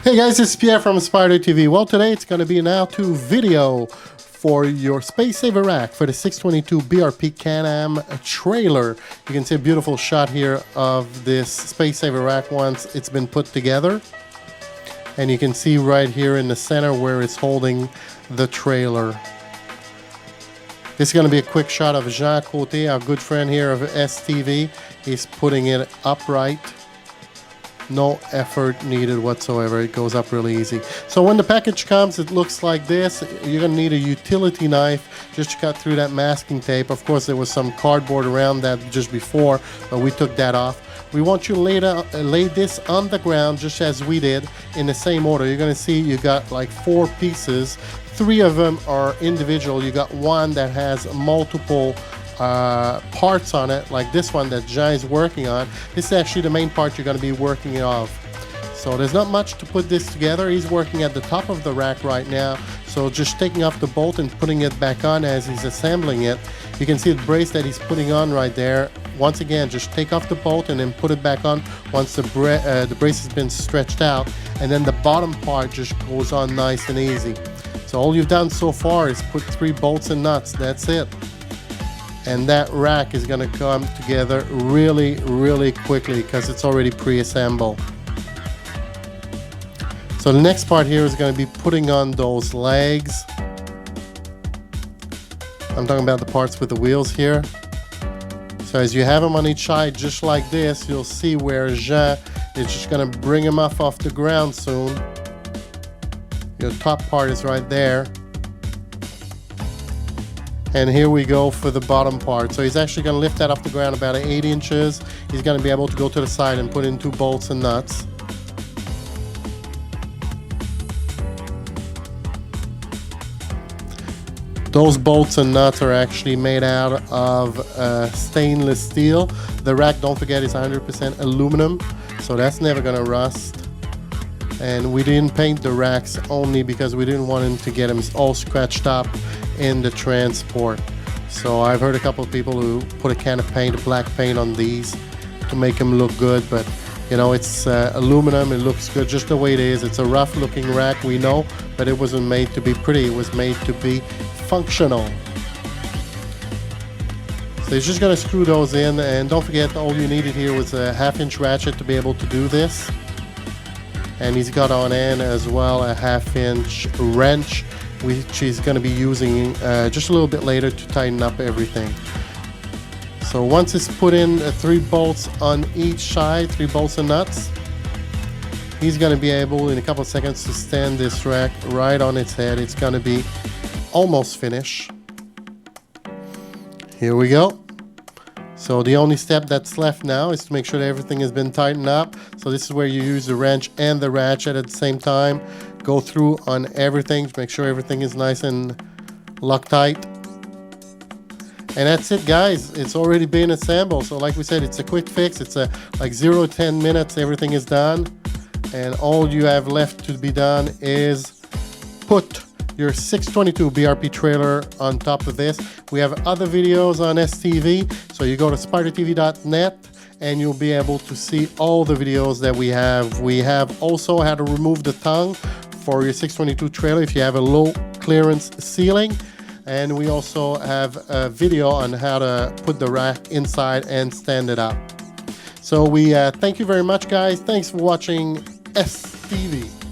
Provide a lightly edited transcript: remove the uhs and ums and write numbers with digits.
Hey guys, it's Pierre from Spyder TV. Well, today it's going to be an how-to video for your space saver rack for the 622 BRP Can-Am trailer. You can see a beautiful shot here of this space saver rack once it's been put together. And you can see right here in the center where it's holding the trailer. This is going to be a quick shot of Jean Côté, our good friend here of STV. He's putting it upright. No effort needed whatsoever. It goes up really easy. So when the package comes, it looks like this. You're going to need a utility knife just to cut through that masking tape. Of course, there was some cardboard around that just before, but we took that off. We want you to lay this on the ground just as we did in the same order. You're going to see you got like 4 pieces. 3 of them are individual. You got one that has multiple parts on it, like this one that Jean is working on. This is actually the main part you're going to be working off. So there's not much to put this together. He's working at the top of the rack right now, so just taking off the bolt and putting it back on as he's assembling it. You can see the brace that he's putting on right there. Once again, just take off the bolt and then put it back on once the brace has been stretched out, and then the bottom part just goes on nice and easy. So all you've done so far is put 3 bolts and nuts. That's it. And that rack is going to come together really quickly because it's already pre-assembled. So the next part here is going to be putting on those legs. I'm talking about the parts with the wheels here. So as you have them on each side just like this, you'll see where Jean is just going to bring them off the ground soon. Your top part is right there. And here we go for the bottom part. So he's actually going to lift that off the ground about 8 inches. He's going to be able to go to the side and put in 2 bolts and nuts. Those bolts and nuts are actually made out of stainless steel. The rack, don't forget, is 100% aluminum, so that's never going to rust. And we didn't paint the racks only because we didn't want him to get them all scratched up in the transport. So I've heard a couple of people who put a can of paint, a black paint on these to make them look good, but you know, it's aluminum. It looks good just the way it is. It's a rough looking rack, we know, but it wasn't made to be pretty. It was made to be functional. So he's just going to screw those in, and don't forget, all you needed here was a 1/2-inch ratchet to be able to do this. And he's got on end as well a 1/2-inch wrench, which he's going to be using just a little bit later to tighten up everything. So once it's put in 3 bolts on each side, 3 bolts and nuts, he's going to be able in a couple of seconds to stand this rack right on its head. It's going to be almost finished. Here we go. So the only step that's left now is to make sure that everything has been tightened up. So this is where you use the wrench and the ratchet at the same time. Go through on everything to make sure everything is nice and Loctite. And that's it, guys. It's already been assembled. So like we said, it's a quick fix. It's a like 0 to 10 minutes. Everything is done. And all you have left to be done is put your 622 BRP trailer on top of this. We have other videos on STV, so you go to spydertv.net and you'll be able to see all the videos that we have. We have also how to remove the tongue for your 622 trailer if you have a low clearance ceiling, and we also have a video on how to put the rack inside and stand it up. So we thank you very much, guys. Thanks for watching STV.